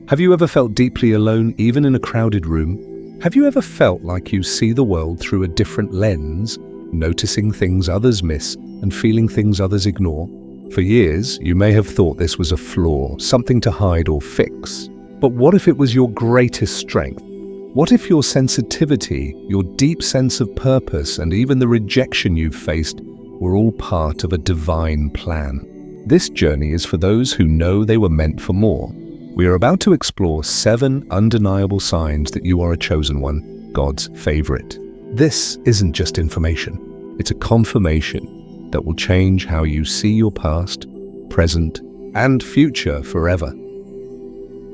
Have you ever felt deeply alone, even in a crowded room? Have you ever felt like you see the world through a different lens, noticing things others miss and feeling things others ignore? For years, you may have thought this was a flaw, something to hide or fix. But what if it was your greatest strength? What if your sensitivity, your deep sense of purpose, and even the rejection you've faced were all part of a divine plan? This journey is for those who know they were meant for more. We are about to explore 7 undeniable signs that you are a chosen one, God's favorite. This isn't just information. It's a confirmation that will change how you see your past, present, and future forever.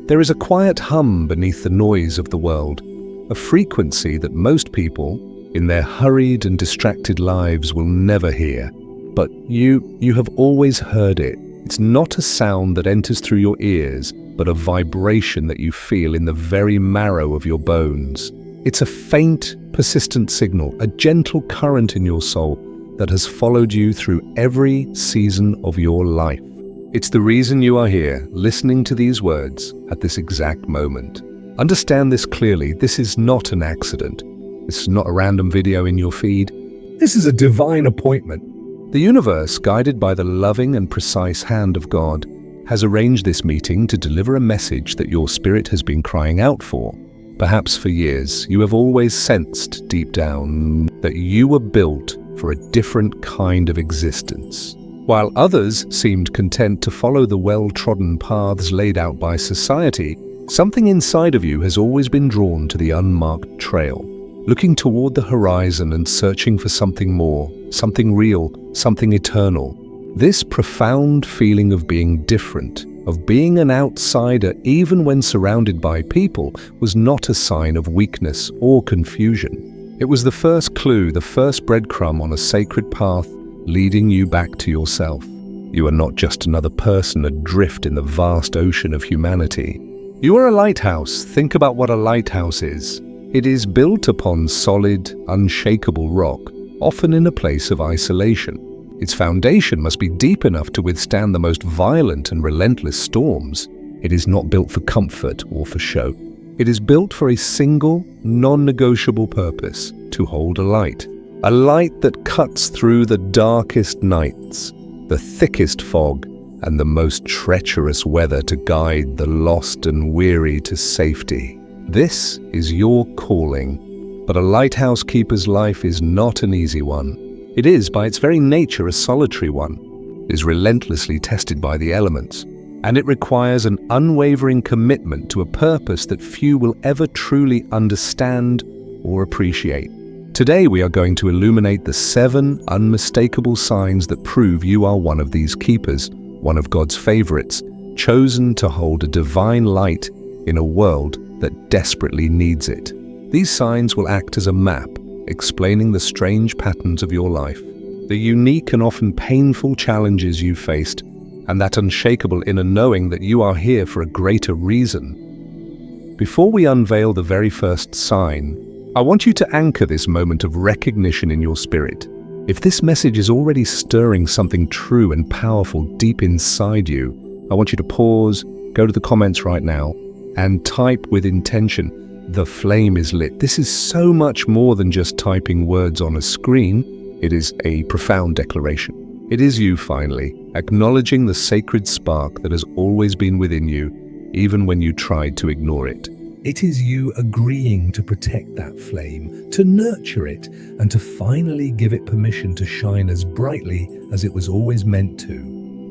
There is a quiet hum beneath the noise of the world, a frequency that most people, in their hurried and distracted lives, will never hear. But you have always heard it. It's not a sound that enters through your ears, but a vibration that you feel in the very marrow of your bones. It's a faint, persistent signal, a gentle current in your soul that has followed you through every season of your life. It's the reason you are here, listening to these words at this exact moment. Understand this clearly. This is not an accident. This is not a random video in your feed. This is a divine appointment. The universe, guided by the loving and precise hand of God, has arranged this meeting to deliver a message that your spirit has been crying out for. Perhaps for years, you have always sensed deep down that you were built for a different kind of existence. While others seemed content to follow the well-trodden paths laid out by society, something inside of you has always been drawn to the unmarked trail, looking toward the horizon and searching for something more, something real, something eternal. This profound feeling of being different, of being an outsider even when surrounded by people, was not a sign of weakness or confusion. It was the first clue, the first breadcrumb on a sacred path leading you back to yourself. You are not just another person adrift in the vast ocean of humanity. You are a lighthouse. Think about what a lighthouse is. It is built upon solid, unshakable rock, often in a place of isolation. Its foundation must be deep enough to withstand the most violent and relentless storms. It is not built for comfort or for show. It is built for a single, non-negotiable purpose: to hold a light that cuts through the darkest nights, the thickest fog, and the most treacherous weather, to guide the lost and weary to safety. This is your calling, but a lighthouse keeper's life is not an easy one. It is, by its very nature, a solitary one. It is relentlessly tested by the elements, and it requires an unwavering commitment to a purpose that few will ever truly understand or appreciate. Today we are going to illuminate the 7 unmistakable signs that prove you are one of these keepers, one of God's favorites, chosen to hold a divine light in a world that desperately needs it. These signs will act as a map, explaining the strange patterns of your life, the unique and often painful challenges you faced, and that unshakable inner knowing that you are here for a greater reason. Before we unveil the very first sign, I want you to anchor this moment of recognition in your spirit. If this message is already stirring something true and powerful deep inside you, I want you to pause, go to the comments right now, and type with intention, "The flame is lit." This is so much more than just typing words on a screen. It is a profound declaration. It is you, finally, acknowledging the sacred spark that has always been within you, even when you tried to ignore it. It is you agreeing to protect that flame, to nurture it, and to finally give it permission to shine as brightly as it was always meant to.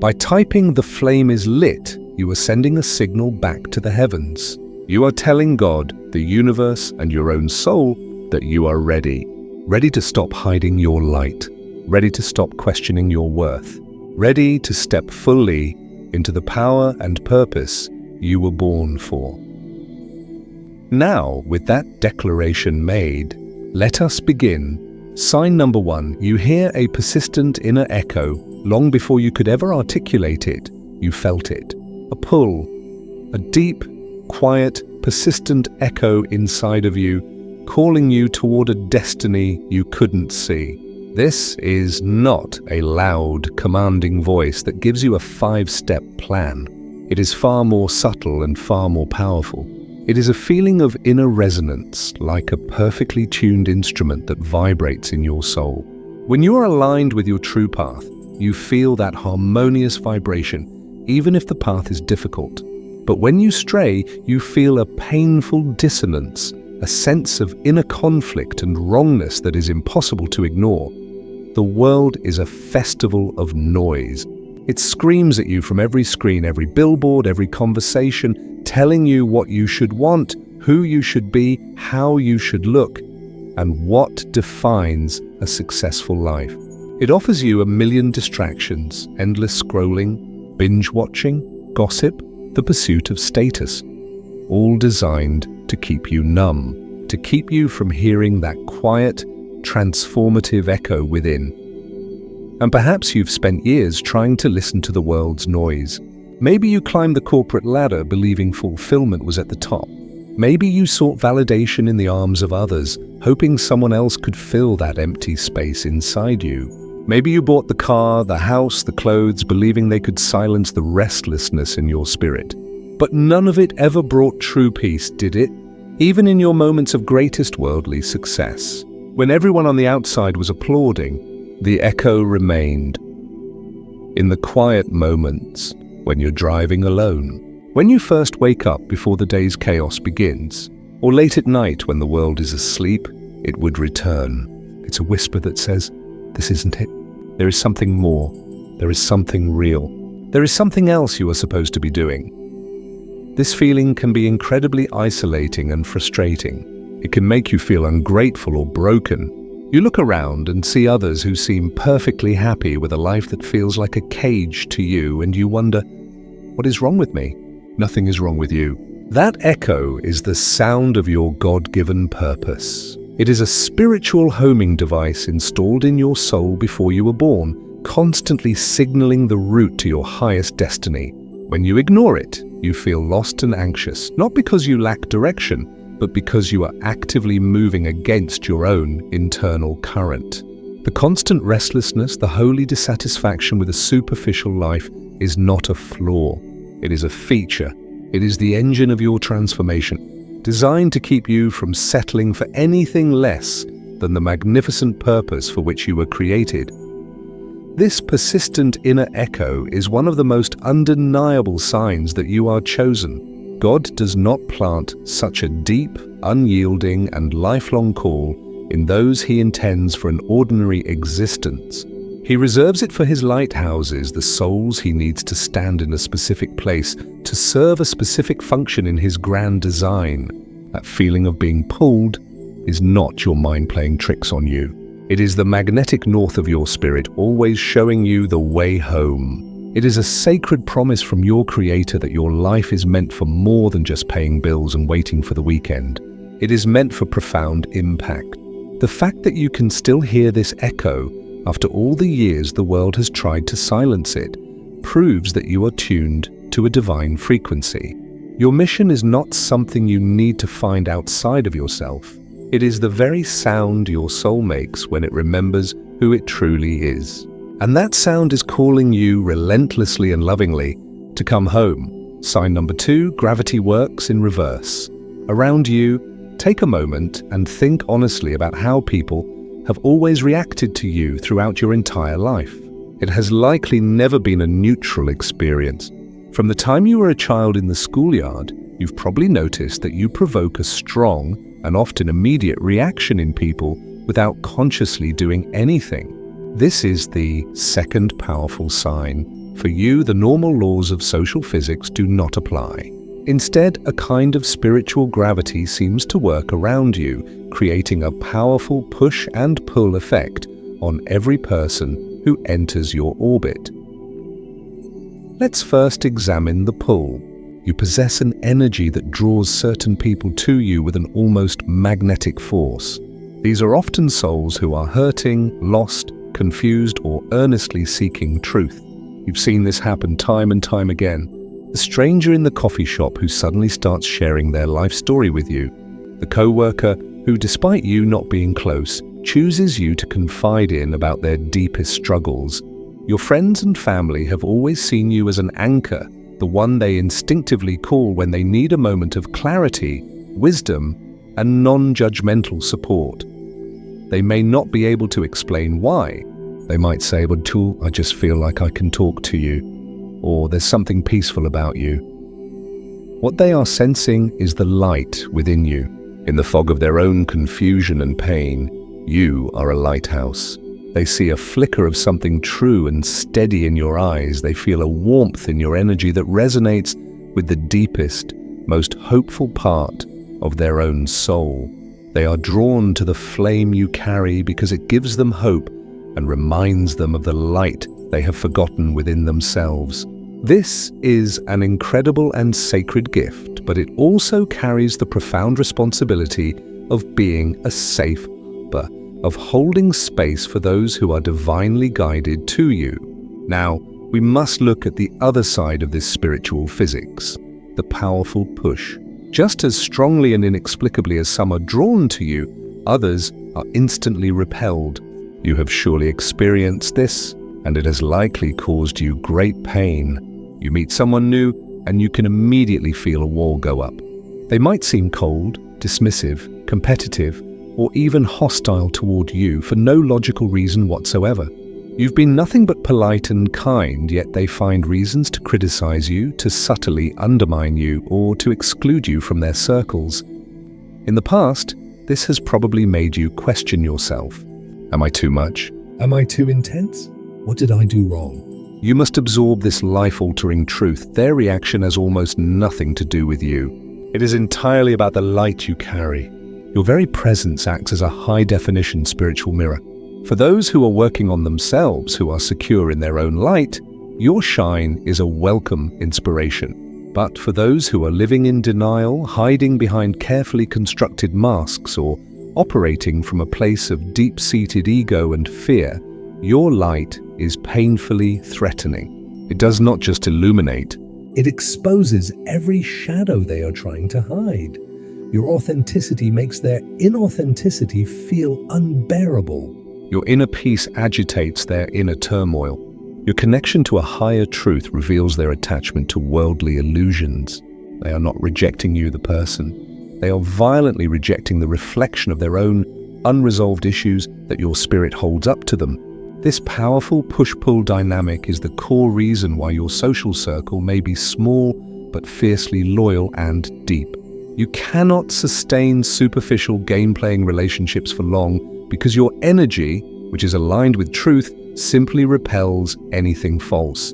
By typing "The flame is lit," you are sending a signal back to the heavens. You are telling God, the universe, and your own soul that you are ready. Ready to stop hiding your light. Ready to stop questioning your worth. Ready to step fully into the power and purpose you were born for. Now, with that declaration made, let us begin. Sign number 1. You hear a persistent inner echo. Long before you could ever articulate it, you felt it. A pull. A deep, quiet, persistent echo inside of you, calling you toward a destiny you couldn't see. This is not a loud, commanding voice that gives you a 5-step plan. It is far more subtle and far more powerful. It is a feeling of inner resonance, like a perfectly tuned instrument that vibrates in your soul. When you are aligned with your true path, you feel that harmonious vibration, even if the path is difficult. But when you stray, you feel a painful dissonance, a sense of inner conflict and wrongness that is impossible to ignore. The world is a festival of noise. It screams at you from every screen, every billboard, every conversation, telling you what you should want, who you should be, how you should look, and what defines a successful life. It offers you a million distractions, endless scrolling, binge-watching, gossip, the pursuit of status, all designed to keep you numb, to keep you from hearing that quiet, transformative echo within. And perhaps you've spent years trying to listen to the world's noise. Maybe you climbed the corporate ladder believing fulfillment was at the top. Maybe you sought validation in the arms of others, hoping someone else could fill that empty space inside you. Maybe you bought the car, the house, the clothes, believing they could silence the restlessness in your spirit. But none of it ever brought true peace, did it? Even in your moments of greatest worldly success. When everyone on the outside was applauding, the echo remained. In the quiet moments, when you're driving alone, when you first wake up before the day's chaos begins, or late at night when the world is asleep, it would return. It's a whisper that says, "This isn't it. There is something more. There is something real. There is something else you are supposed to be doing." This feeling can be incredibly isolating and frustrating. It can make you feel ungrateful or broken. You look around and see others who seem perfectly happy with a life that feels like a cage to you, and you wonder, what is wrong with me? Nothing is wrong with you. That echo is the sound of your God-given purpose. It is a spiritual homing device installed in your soul before you were born, constantly signaling the route to your highest destiny. When you ignore it, you feel lost and anxious, not because you lack direction, but because you are actively moving against your own internal current. The constant restlessness, the holy dissatisfaction with a superficial life is not a flaw. It is a feature. It is the engine of your transformation, designed to keep you from settling for anything less than the magnificent purpose for which you were created. This persistent inner echo is one of the most undeniable signs that you are chosen. God does not plant such a deep, unyielding, and lifelong call in those he intends for an ordinary existence. He reserves it for his lighthouses, the souls he needs to stand in a specific place, to serve a specific function in his grand design. That feeling of being pulled is not your mind playing tricks on you. It is the magnetic north of your spirit, always showing you the way home. It is a sacred promise from your Creator that your life is meant for more than just paying bills and waiting for the weekend. It is meant for profound impact. The fact that you can still hear this echo after all the years the world has tried to silence it proves that you are tuned to a divine frequency. Your mission is not something you need to find outside of yourself. It is the very sound your soul makes when it remembers who it truly is. And that sound is calling you relentlessly and lovingly to come home. Sign number 2, gravity works in reverse. Around you, take a moment and think honestly about how people have always reacted to you throughout your entire life. It has likely never been a neutral experience. From the time you were a child in the schoolyard, you've probably noticed that you provoke a strong and often immediate reaction in people without consciously doing anything. This is the second powerful sign. For you, the normal laws of social physics do not apply. Instead, a kind of spiritual gravity seems to work around you, creating a powerful push and pull effect on every person who enters your orbit. Let's first examine the pull. You possess an energy that draws certain people to you with an almost magnetic force. These are often souls who are hurting, lost, confused, or earnestly seeking truth. You've seen this happen time and time again. The stranger in the coffee shop who suddenly starts sharing their life story with you. The co-worker who, despite you not being close, chooses you to confide in about their deepest struggles. Your friends and family have always seen you as an anchor, the one they instinctively call when they need a moment of clarity, wisdom, and non-judgmental support. They may not be able to explain why. They might say, "But Tool, I just feel like I can talk to you," or "There's something peaceful about you." What they are sensing is the light within you. In the fog of their own confusion and pain, you are a lighthouse. They see a flicker of something true and steady in your eyes. They feel a warmth in your energy that resonates with the deepest, most hopeful part of their own soul. They are drawn to the flame you carry because it gives them hope and reminds them of the light they have forgotten within themselves. This is an incredible and sacred gift, but it also carries the profound responsibility of being a safe harbor, of holding space for those who are divinely guided to you. Now, we must look at the other side of this spiritual physics, the powerful push. Just as strongly and inexplicably as some are drawn to you, others are instantly repelled. You have surely experienced this, and it has likely caused you great pain. You meet someone new, and you can immediately feel a wall go up. They might seem cold, dismissive, competitive, or even hostile toward you for no logical reason whatsoever. You've been nothing but polite and kind, yet they find reasons to criticize you, to subtly undermine you, or to exclude you from their circles. In the past, this has probably made you question yourself. Am I too much? Am I too intense? What did I do wrong? You must absorb this life-altering truth. Their reaction has almost nothing to do with you. It is entirely about the light you carry. Your very presence acts as a high-definition spiritual mirror. For those who are working on themselves, who are secure in their own light, your shine is a welcome inspiration. But for those who are living in denial, hiding behind carefully constructed masks, or operating from a place of deep-seated ego and fear, your light is painfully threatening. It does not just illuminate, it exposes every shadow they are trying to hide. Your authenticity makes their inauthenticity feel unbearable. Your inner peace agitates their inner turmoil. Your connection to a higher truth reveals their attachment to worldly illusions. They are not rejecting you, the person. They are violently rejecting the reflection of their own unresolved issues that your spirit holds up to them. This powerful push-pull dynamic is the core reason why your social circle may be small but fiercely loyal and deep. You cannot sustain superficial game-playing relationships for long because your energy, which is aligned with truth, simply repels anything false.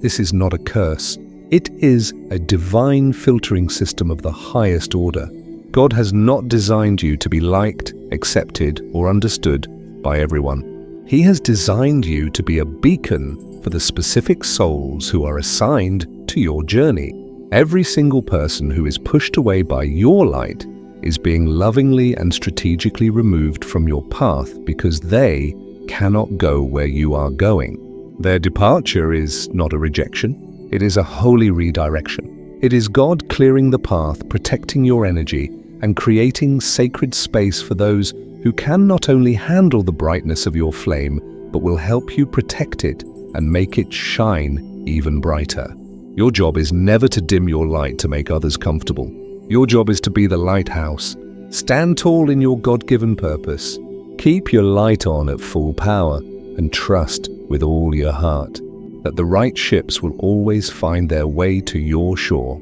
This is not a curse. It is a divine filtering system of the highest order. God has not designed you to be liked, accepted, or understood by everyone. He has designed you to be a beacon for the specific souls who are assigned to your journey. Every single person who is pushed away by your light is being lovingly and strategically removed from your path because they cannot go where you are going. Their departure is not a rejection. It is a holy redirection. It is God clearing the path, protecting your energy, and creating sacred space for those who can not only handle the brightness of your flame, but will help you protect it and make it shine even brighter. Your job is never to dim your light to make others comfortable. Your job is to be the lighthouse. Stand tall in your God-given purpose. Keep your light on at full power and trust with all your heart that the right ships will always find their way to your shore.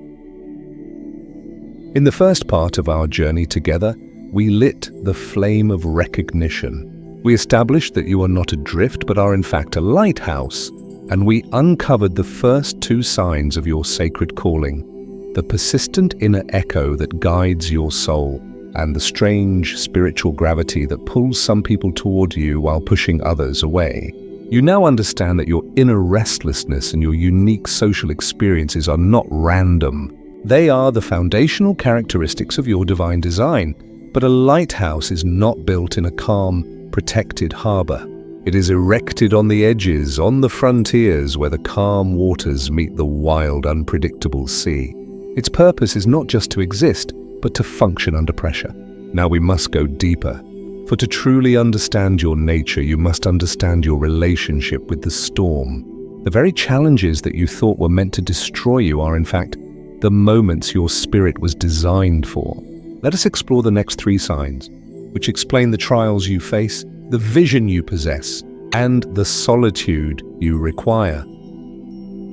In the first part of our journey together, we lit the flame of recognition. We established that you are not adrift but are in fact a lighthouse, and we uncovered the first two signs of your sacred calling, the persistent inner echo that guides your soul, and the strange spiritual gravity that pulls some people toward you while pushing others away. You now understand that your inner restlessness and your unique social experiences are not random. They are the foundational characteristics of your divine design. But a lighthouse is not built in a calm, protected harbor. It is erected on the edges, on the frontiers where the calm waters meet the wild, unpredictable sea. Its purpose is not just to exist, but to function under pressure. Now we must go deeper. For to truly understand your nature, you must understand your relationship with the storm. The very challenges that you thought were meant to destroy you are, in fact, the moments your spirit was designed for. Let us explore the next 3 signs, which explain the trials you face, the vision you possess, and the solitude you require.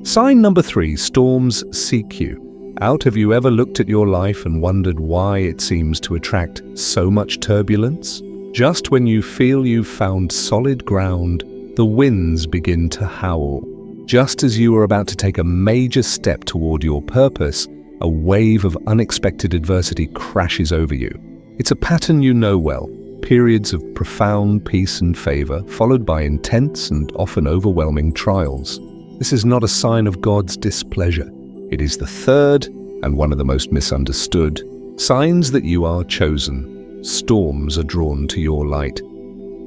Sign number 3, storms seek you. Out, have you ever looked at your life and wondered why it seems to attract so much turbulence? Just when you feel you've found solid ground, the winds begin to howl. Just as you are about to take a major step toward your purpose, a wave of unexpected adversity crashes over you. It's a pattern you know well, periods of profound peace and favor, followed by intense and often overwhelming trials. This is not a sign of God's displeasure. It is the third, and one of the most misunderstood, signs that you are chosen. Storms are drawn to your light.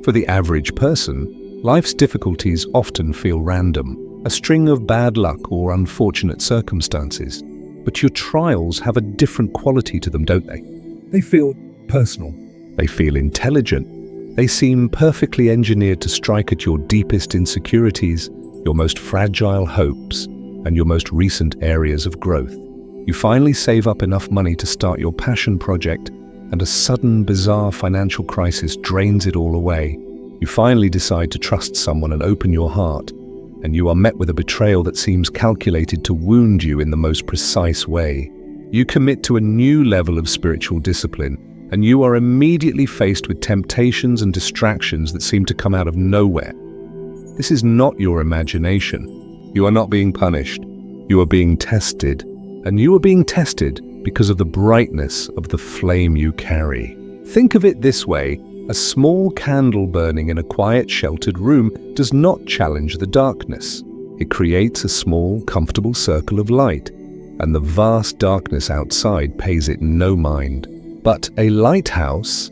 For the average person, life's difficulties often feel random, a string of bad luck or unfortunate circumstances. But your trials have a different quality to them, don't they? They feel personal. They feel intelligent. They seem perfectly engineered to strike at your deepest insecurities, your most fragile hopes, and your most recent areas of growth. You finally save up enough money to start your passion project, and a sudden, bizarre financial crisis drains it all away. You finally decide to trust someone and open your heart, and you are met with a betrayal that seems calculated to wound you in the most precise way. You commit to a new level of spiritual discipline, and you are immediately faced with temptations and distractions that seem to come out of nowhere. This is not your imagination. You are not being punished. You are being tested, and you are being tested because of the brightness of the flame you carry. Think of it this way. A small candle burning in a quiet, sheltered room does not challenge the darkness. It creates a small, comfortable circle of light, and the vast darkness outside pays it no mind. But a lighthouse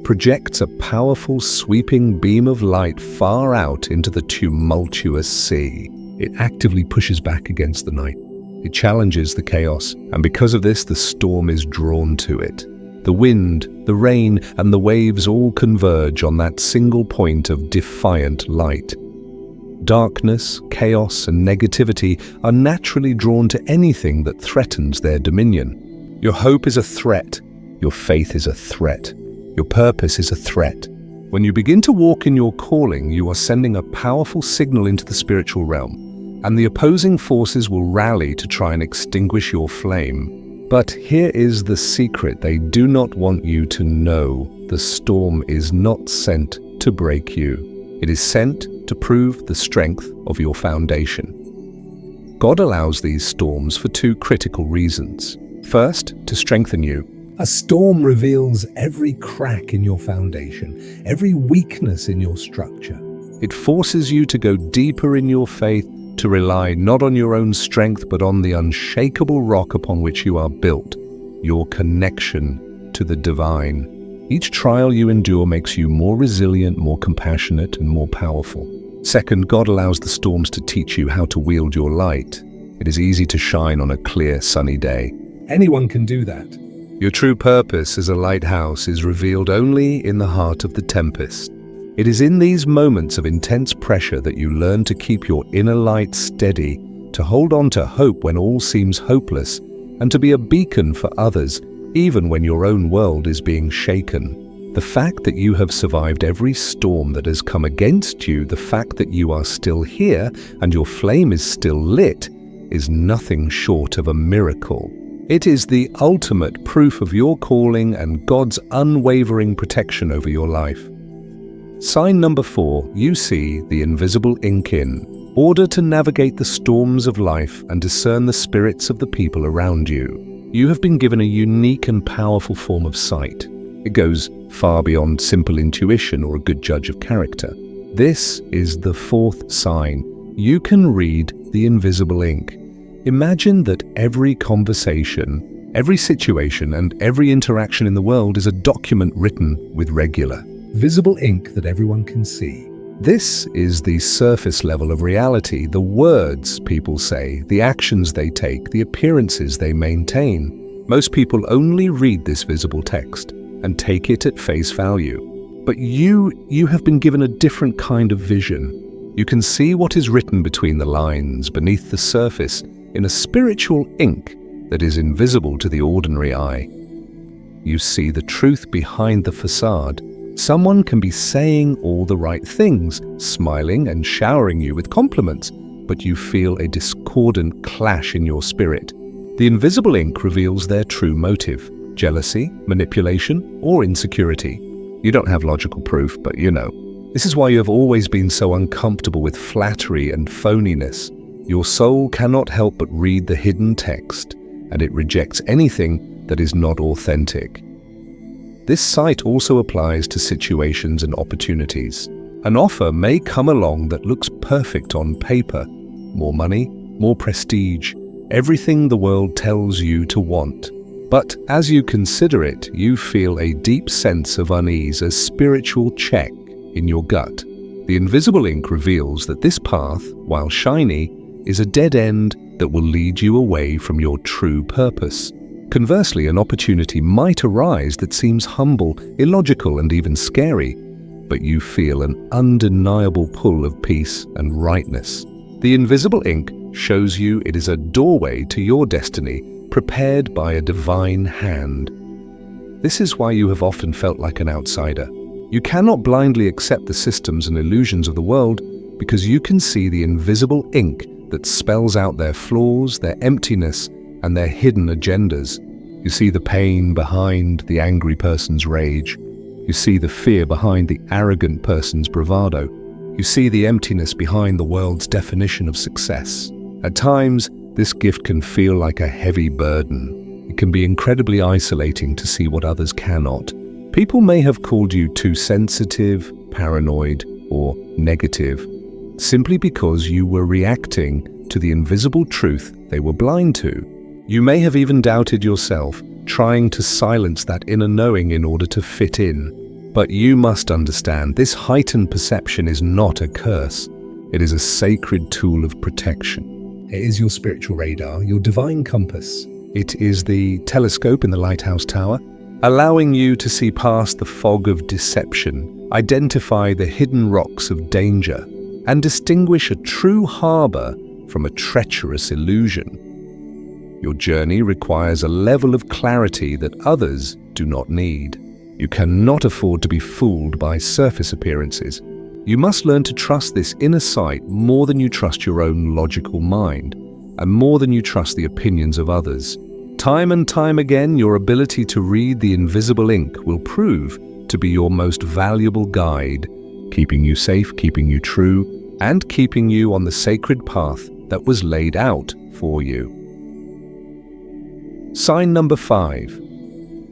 projects a powerful, sweeping beam of light far out into the tumultuous sea. It actively pushes back against the night. It challenges the chaos, and because of this, the storm is drawn to it. The wind, the rain, and the waves all converge on that single point of defiant light. Darkness, chaos, and negativity are naturally drawn to anything that threatens their dominion. Your hope is a threat. Your faith is a threat. Your purpose is a threat. When you begin to walk in your calling, you are sending a powerful signal into the spiritual realm, and the opposing forces will rally to try and extinguish your flame. But here is the secret they do not want you to know. The storm is not sent to break you. It is sent to prove the strength of your foundation. God allows these storms for 2 critical reasons. First, to strengthen you. A storm reveals every crack in your foundation, every weakness in your structure. It forces you to go deeper in your faith, to rely not on your own strength but on the unshakable rock upon which you are built, your connection to the divine. Each trial you endure makes you more resilient, more compassionate, and more powerful. Second, God allows the storms to teach you how to wield your light. It is easy to shine on a clear, sunny day. Anyone can do that. Your true purpose as a lighthouse is revealed only in the heart of the tempest. It is in these moments of intense pressure that you learn to keep your inner light steady, to hold on to hope when all seems hopeless, and to be a beacon for others, even when your own world is being shaken. The fact that you have survived every storm that has come against you, the fact that you are still here and your flame is still lit, is nothing short of a miracle. It is the ultimate proof of your calling and God's unwavering protection over your life. Sign number 4, you see the invisible ink in order to navigate the storms of life and discern the spirits of the people around you. You have been given a unique and powerful form of sight. It goes far beyond simple intuition or a good judge of character. This is the 4th sign. You can read the invisible ink. Imagine that every conversation, every situation, and every interaction in the world is a document written with regular, visible ink that everyone can see. This is the surface level of reality, the words people say, the actions they take, the appearances they maintain. Most people only read this visible text and take it at face value. But you have been given a different kind of vision. You can see what is written between the lines, beneath the surface, in a spiritual ink that is invisible to the ordinary eye. You see the truth behind the facade. Someone can be saying all the right things, smiling and showering you with compliments, but you feel a discordant clash in your spirit. The invisible ink reveals their true motive: jealousy, manipulation, or insecurity. You don't have logical proof, but you know. This is why you have always been so uncomfortable with flattery and phoniness. Your soul cannot help but read the hidden text, and it rejects anything that is not authentic. This sight also applies to situations and opportunities. An offer may come along that looks perfect on paper: more money, more prestige, everything the world tells you to want. But as you consider it, you feel a deep sense of unease, a spiritual check in your gut. The invisible ink reveals that this path, while shiny, is a dead end that will lead you away from your true purpose. Conversely, an opportunity might arise that seems humble, illogical, and even scary, but you feel an undeniable pull of peace and rightness. The invisible ink shows you it is a doorway to your destiny, prepared by a divine hand. This is why you have often felt like an outsider. You cannot blindly accept the systems and illusions of the world because you can see the invisible ink that spells out their flaws, their emptiness, and their hidden agendas. You see the pain behind the angry person's rage. You see the fear behind the arrogant person's bravado. You see the emptiness behind the world's definition of success. At times, this gift can feel like a heavy burden. It can be incredibly isolating to see what others cannot. People may have called you too sensitive, paranoid, or negative, simply because you were reacting to the invisible truth they were blind to. You may have even doubted yourself, trying to silence that inner knowing in order to fit in. But you must understand, this heightened perception is not a curse. It is a sacred tool of protection. It is your spiritual radar, your divine compass. It is the telescope in the lighthouse tower, allowing you to see past the fog of deception, identify the hidden rocks of danger, and distinguish a true harbor from a treacherous illusion. Your journey requires a level of clarity that others do not need. You cannot afford to be fooled by surface appearances. You must learn to trust this inner sight more than you trust your own logical mind, and more than you trust the opinions of others. Time and time again, your ability to read the invisible ink will prove to be your most valuable guide, keeping you safe, keeping you true, and keeping you on the sacred path that was laid out for you. Sign number 5.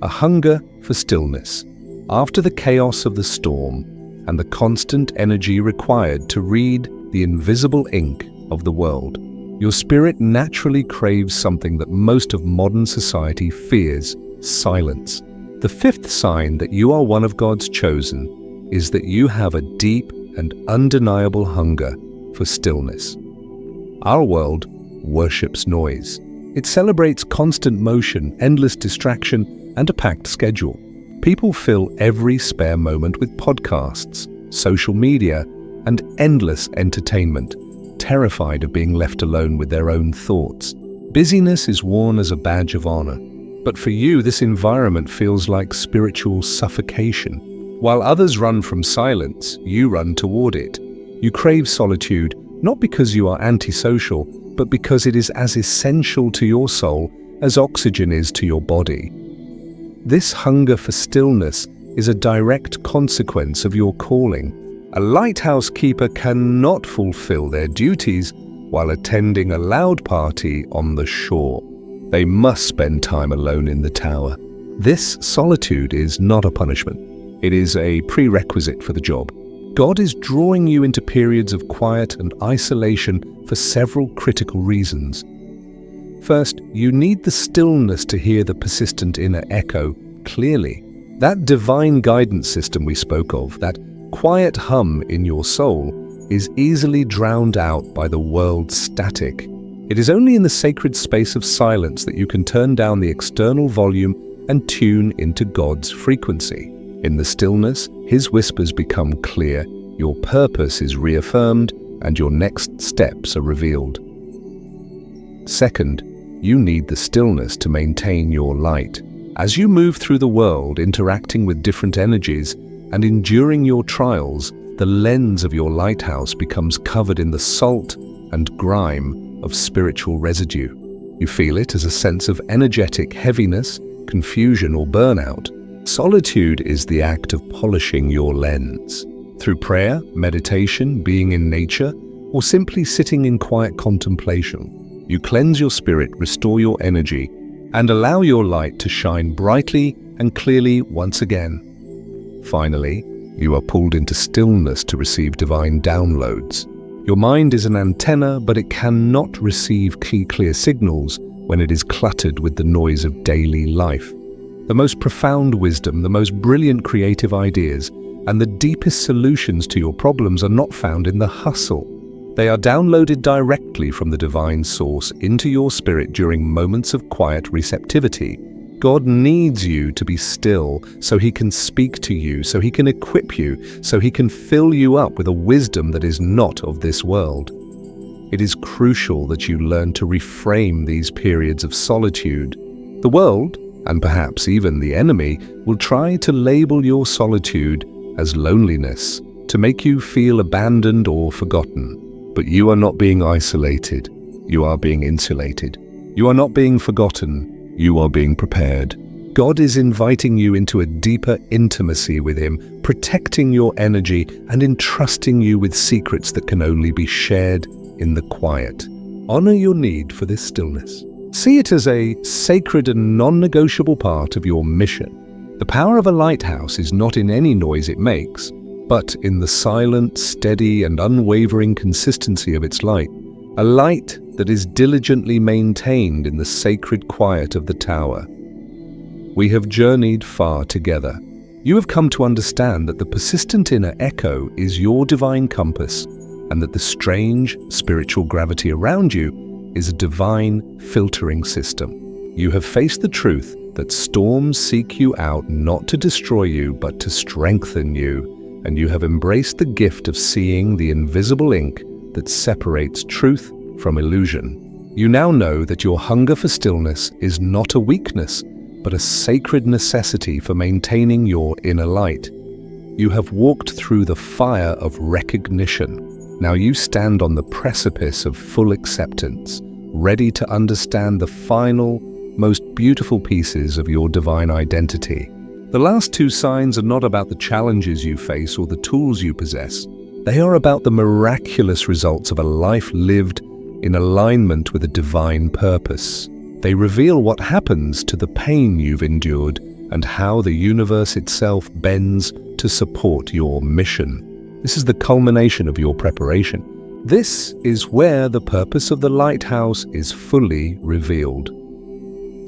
A hunger for stillness. After the chaos of the storm and the constant energy required to read the invisible ink of the world, your spirit naturally craves something that most of modern society fears: silence. The 5th sign that you are one of God's chosen is that you have a deep and undeniable hunger for stillness. Our world worships noise. It celebrates constant motion, endless distraction, and a packed schedule. People fill every spare moment with podcasts, social media, and endless entertainment, terrified of being left alone with their own thoughts. Busyness is worn as a badge of honor. But for you, this environment feels like spiritual suffocation. While others run from silence, you run toward it. You crave solitude, not because you are antisocial, but because it is as essential to your soul as oxygen is to your body. This hunger for stillness is a direct consequence of your calling. A lighthouse keeper cannot fulfill their duties while attending a loud party on the shore. They must spend time alone in the tower. This solitude is not a punishment. It is a prerequisite for the job. God is drawing you into periods of quiet and isolation for several critical reasons. First, you need the stillness to hear the persistent inner echo clearly. That divine guidance system we spoke of, that quiet hum in your soul, is easily drowned out by the world's static. It is only in the sacred space of silence that you can turn down the external volume and tune into God's frequency. In the stillness, His whispers become clear, your purpose is reaffirmed, and your next steps are revealed. Second, you need the stillness to maintain your light. As you move through the world, interacting with different energies and enduring your trials, the lens of your lighthouse becomes covered in the salt and grime of spiritual residue. You feel it as a sense of energetic heaviness, confusion, or burnout. Solitude is the act of polishing your lens. Through prayer, meditation, being in nature, or simply sitting in quiet contemplation, you cleanse your spirit, restore your energy, and allow your light to shine brightly and clearly once again. Finally, you are pulled into stillness to receive divine downloads. Your mind is an antenna, but it cannot receive clear signals when it is cluttered with the noise of daily life. The most profound wisdom, the most brilliant creative ideas, and the deepest solutions to your problems are not found in the hustle. They are downloaded directly from the divine source into your spirit during moments of quiet receptivity. God needs you to be still so He can speak to you, so He can equip you, so He can fill you up with a wisdom that is not of this world. It is crucial that you learn to reframe these periods of solitude. The world, and perhaps even the enemy, will try to label your solitude as loneliness, to make you feel abandoned or forgotten. But you are not being isolated. You are being insulated. You are not being forgotten. You are being prepared. God is inviting you into a deeper intimacy with Him, protecting your energy and entrusting you with secrets that can only be shared in the quiet. Honor your need for this stillness. See it as a sacred and non-negotiable part of your mission. The power of a lighthouse is not in any noise it makes, but in the silent, steady, and unwavering consistency of its light. A light that is diligently maintained in the sacred quiet of the tower. We have journeyed far together. You have come to understand that the persistent inner echo is your divine compass, and that the strange spiritual gravity around you is a divine filtering system. You have faced the truth that storms seek you out not to destroy you, but to strengthen you, and you have embraced the gift of seeing the invisible ink that separates truth from illusion. You now know that your hunger for stillness is not a weakness, but a sacred necessity for maintaining your inner light. You have walked through the fire of recognition. Now you stand on the precipice of full acceptance, ready to understand the final, most beautiful pieces of your divine identity. The last two signs are not about the challenges you face or the tools you possess. They are about the miraculous results of a life lived in alignment with a divine purpose. They reveal what happens to the pain you've endured and how the universe itself bends to support your mission. This is the culmination of your preparation. This is where the purpose of the lighthouse is fully revealed.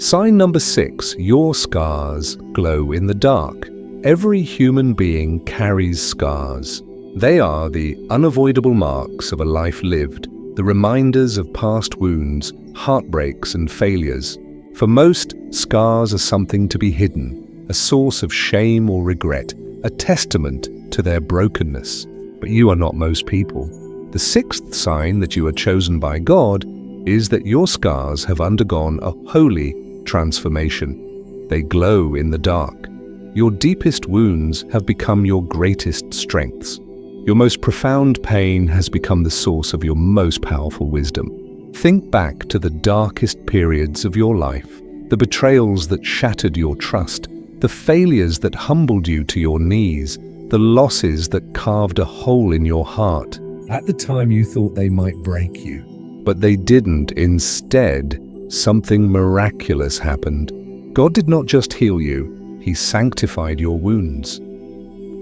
Sign number 6, your scars glow in the dark. Every human being carries scars. They are the unavoidable marks of a life lived, the reminders of past wounds, heartbreaks, and failures. For most, scars are something to be hidden, a source of shame or regret, a testament to their brokenness. But you are not most people. The 6th sign that you are chosen by God is that your scars have undergone a holy transformation. They glow in the dark. Your deepest wounds have become your greatest strengths. Your most profound pain has become the source of your most powerful wisdom. Think back to the darkest periods of your life, the betrayals that shattered your trust, the failures that humbled you to your knees, the losses that carved a hole in your heart. At the time you thought they might break you, but they didn't. Instead, something miraculous happened. God did not just heal you, He sanctified your wounds.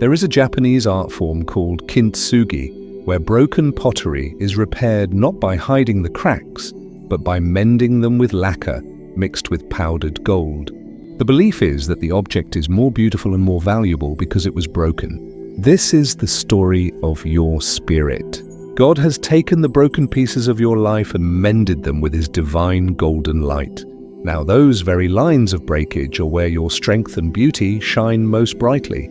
There is a Japanese art form called kintsugi, where broken pottery is repaired not by hiding the cracks, but by mending them with lacquer mixed with powdered gold. The belief is that the object is more beautiful and more valuable because it was broken. This is the story of your spirit. God has taken the broken pieces of your life and mended them with His divine golden light. Now those very lines of breakage are where your strength and beauty shine most brightly.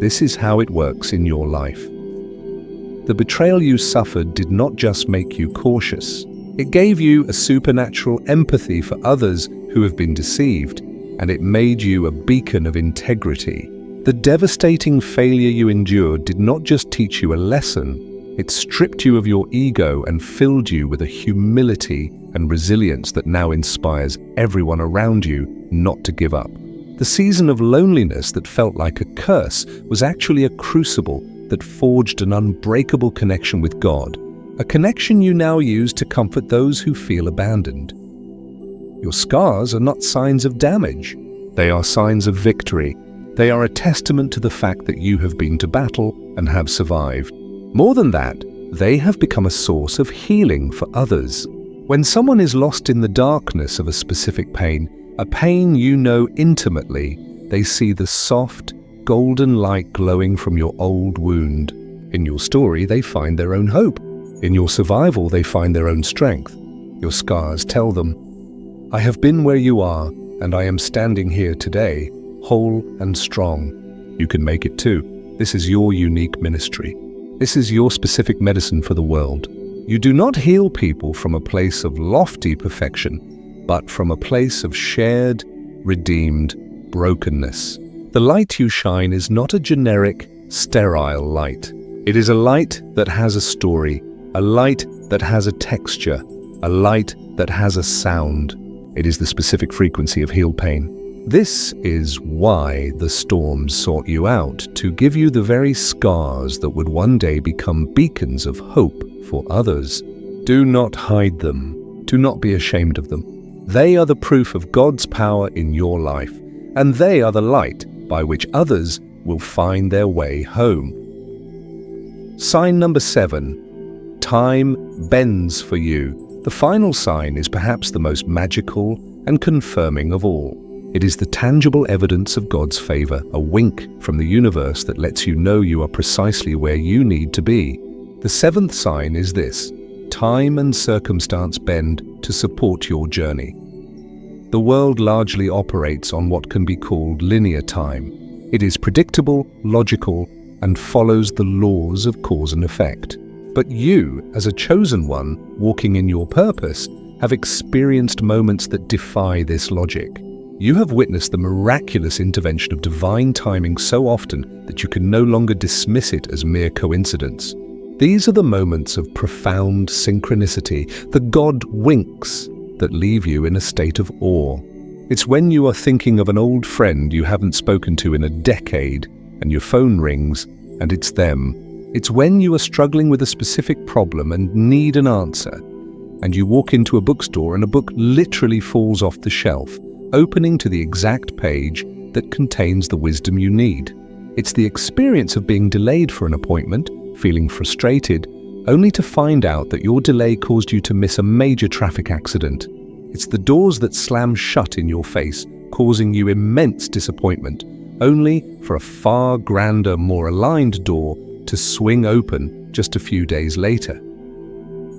This is how it works in your life. The betrayal you suffered did not just make you cautious. It gave you a supernatural empathy for others who have been deceived, and it made you a beacon of integrity. The devastating failure you endured did not just teach you a lesson, it stripped you of your ego and filled you with a humility and resilience that now inspires everyone around you not to give up. The season of loneliness that felt like a curse was actually a crucible that forged an unbreakable connection with God, a connection you now use to comfort those who feel abandoned. Your scars are not signs of damage. They are signs of victory. They are a testament to the fact that you have been to battle and have survived. More than that, they have become a source of healing for others. When someone is lost in the darkness of a specific pain, a pain you know intimately, they see the soft, golden light glowing from your old wound. In your story, they find their own hope. In your survival, they find their own strength. Your scars tell them, I have been where you are, and I am standing here today, whole and strong. You can make it too. This is your unique ministry. This is your specific medicine for the world. You do not heal people from a place of lofty perfection, but from a place of shared, redeemed brokenness. The light you shine is not a generic, sterile light. It is a light that has a story, a light that has a texture, a light that has a sound. It is the specific frequency of healed pain. This is why the storms sought you out, to give you the very scars that would one day become beacons of hope for others. Do not hide them. Do not be ashamed of them. They are the proof of God's power in your life, and they are the light by which others will find their way home. Sign number 7. Time bends for you. The final sign is perhaps the most magical and confirming of all. It is the tangible evidence of God's favor, a wink from the universe that lets you know you are precisely where you need to be. The 7th sign is this: time and circumstance bend to support your journey. The world largely operates on what can be called linear time. It is predictable, logical, and follows the laws of cause and effect. But you, as a chosen one, walking in your purpose, have experienced moments that defy this logic. You have witnessed the miraculous intervention of divine timing so often that you can no longer dismiss it as mere coincidence. These are the moments of profound synchronicity, the God winks that leave you in a state of awe. It's when you are thinking of an old friend you haven't spoken to in a decade, and your phone rings, and it's them. It's when you are struggling with a specific problem and need an answer, and you walk into a bookstore and a book literally falls off the shelf, opening to the exact page that contains the wisdom you need. It's the experience of being delayed for an appointment, feeling frustrated, only to find out that your delay caused you to miss a major traffic accident. It's the doors that slam shut in your face, causing you immense disappointment, only for a far grander, more aligned door to swing open just a few days later.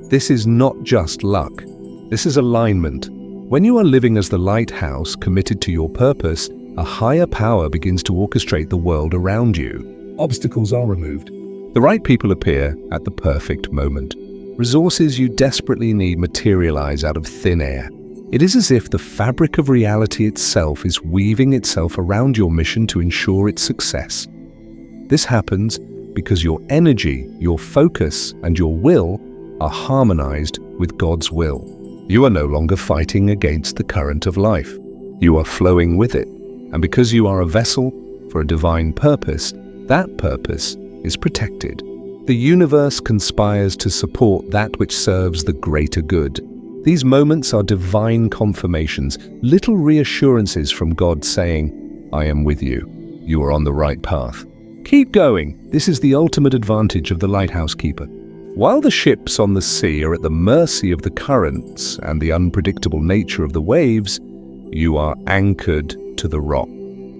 This is not just luck. This is alignment. When you are living as the lighthouse committed to your purpose, a higher power begins to orchestrate the world around you. Obstacles are removed. The right people appear at the perfect moment. Resources you desperately need materialize out of thin air. It is as if the fabric of reality itself is weaving itself around your mission to ensure its success. This happens because your energy, your focus, and your will are harmonized with God's will. You are no longer fighting against the current of life. You are flowing with it. And because you are a vessel for a divine purpose, that purpose is protected. The universe conspires to support that which serves the greater good. These moments are divine confirmations, little reassurances from God saying, I am with you. You are on the right path. Keep going. This is the ultimate advantage of the lighthouse keeper. While the ships on the sea are at the mercy of the currents and the unpredictable nature of the waves, you are anchored to the rock.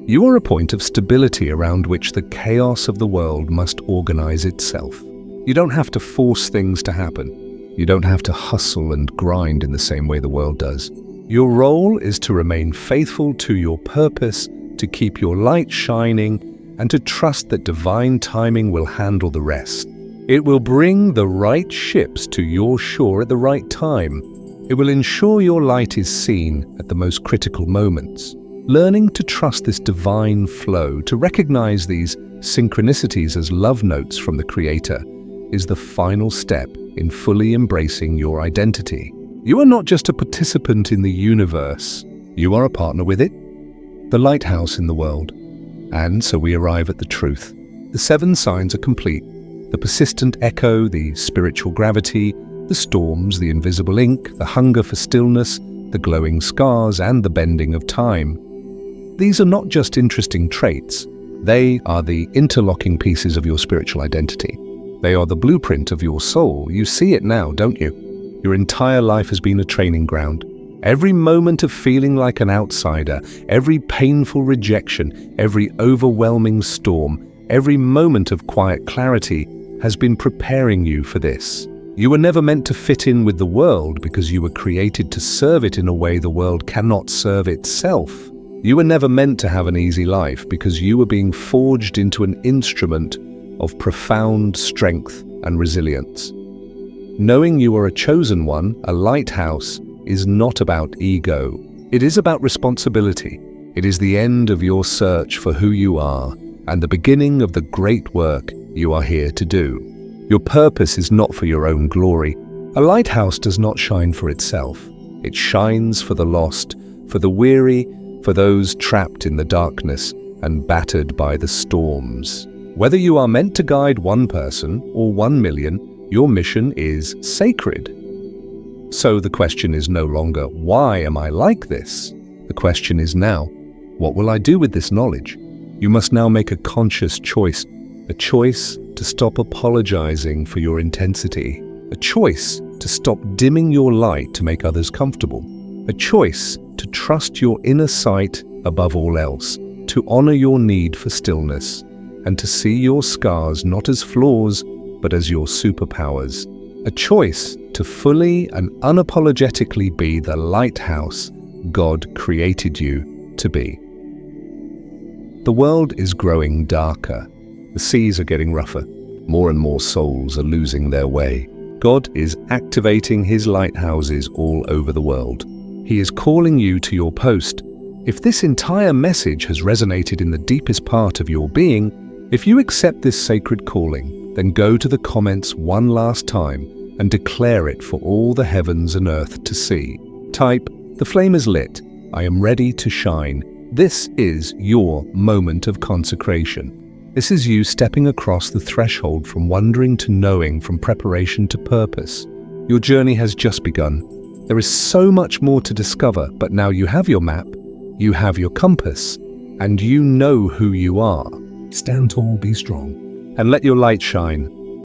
You are a point of stability around which the chaos of the world must organize itself. You don't have to force things to happen. You don't have to hustle and grind in the same way the world does. Your role is to remain faithful to your purpose, to keep your light shining, and to trust that divine timing will handle the rest. It will bring the right ships to your shore at the right time. It will ensure your light is seen at the most critical moments. Learning to trust this divine flow, to recognize these synchronicities as love notes from the Creator, is the final step in fully embracing your identity. You are not just a participant in the universe, you are a partner with it, the lighthouse in the world. And so we arrive at the truth. The 7 signs are complete. The persistent echo, the spiritual gravity, the storms, the invisible ink, the hunger for stillness, the glowing scars, and the bending of time. These are not just interesting traits. They are the interlocking pieces of your spiritual identity. They are the blueprint of your soul. You see it now, don't you? Your entire life has been a training ground. Every moment of feeling like an outsider, every painful rejection, every overwhelming storm, every moment of quiet clarity has been preparing you for this. You were never meant to fit in with the world because you were created to serve it in a way the world cannot serve itself. You were never meant to have an easy life because you were being forged into an instrument of profound strength and resilience. Knowing you are a chosen one, a lighthouse, is not about ego. It is about responsibility. It is the end of your search for who you are and the beginning of the great work you are here to do. Your purpose is not for your own glory. A lighthouse does not shine for itself. It shines for the lost, for the weary, for those trapped in the darkness and battered by the storms. Whether you are meant to guide one person or 1 million, your mission is sacred. So the question is no longer, why am I like this? The question is now, what will I do with this knowledge? You must now make a conscious choice, a choice to stop apologizing for your intensity, a choice to stop dimming your light to make others comfortable, a choice to trust your inner sight above all else, to honor your need for stillness, and to see your scars not as flaws, but as your superpowers. A choice to fully and unapologetically be the lighthouse God created you to be. The world is growing darker. The seas are getting rougher. More and more souls are losing their way. God is activating His lighthouses all over the world. He is calling you to your post. If this entire message has resonated in the deepest part of your being, if you accept this sacred calling, then go to the comments one last time and declare it for all the heavens and earth to see. Type, "The flame is lit. I am ready to shine." This is your moment of consecration. This is you stepping across the threshold from wondering to knowing, from preparation to purpose. Your journey has just begun. There is so much more to discover, but now you have your map, you have your compass, and you know who you are. Stand tall, be strong, and let your light shine.